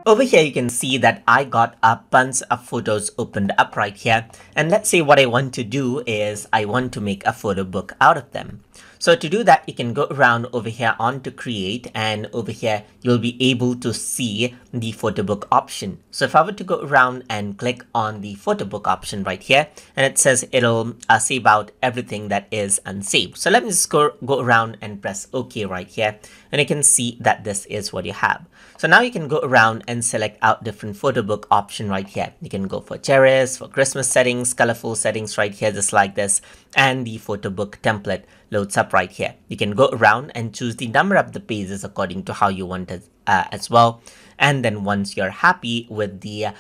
Over here, you can see that I got a bunch of photos opened up right here. And let's say what I want to do is I want to make a photo book out of them. So to do that, you can go around over here on to create, and over here, you'll be able to see the photo book option. So if I were to go around and click on the photo book option right here, and it says it'll save out everything that is unsaved. So let me just go around and press OK right here, and you can see that this is what you have. So now you can go around and select out different photo book option right here. You can go for cherries, for Christmas settings, colorful settings right here, just like this, and the photo book template loads up right here. You can go around and choose the number of the pages according to how you want it as well. And then once you're happy with the a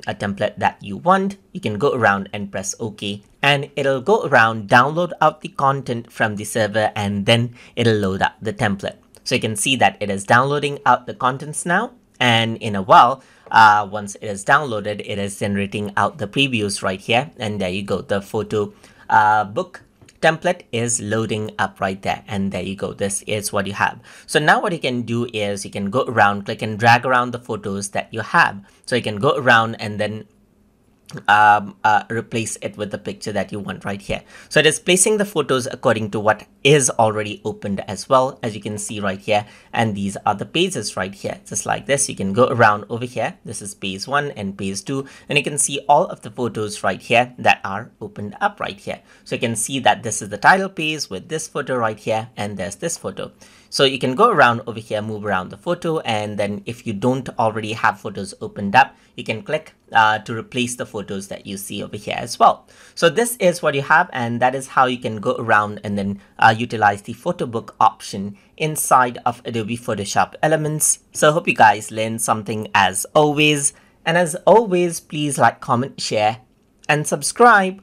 template that you want, you can go around and press OK, and it'll go around, download out the content from the server, and then it'll load up the template. So you can see that it is downloading out the contents now, and in a while, once it is downloaded, it is generating out the previews right here, and there you go. The photo book template is loading up right there, and there you go. This is what you have. So now what you can do is you can go around, click and drag around the photos that you have. So you can go around and then replace it with the picture that you want right here. So it is placing the photos according to what is already opened as well, as you can see right here. And these are the pages right here, just like this. You can go around over here. This is page 1 and page 2, and you can see all of the photos right here that are opened up right here. So you can see that this is the title page with this photo right here, and there's this photo. So you can go around over here, move around the photo, and then if you don't already have photos opened up, you can click to replace the photos that you see over here as well. So this is what you have, and that is how you can go around and then utilize the photo book option inside of Adobe Photoshop Elements. So I hope you guys learned something as always. And as always, please like, comment, share, and subscribe.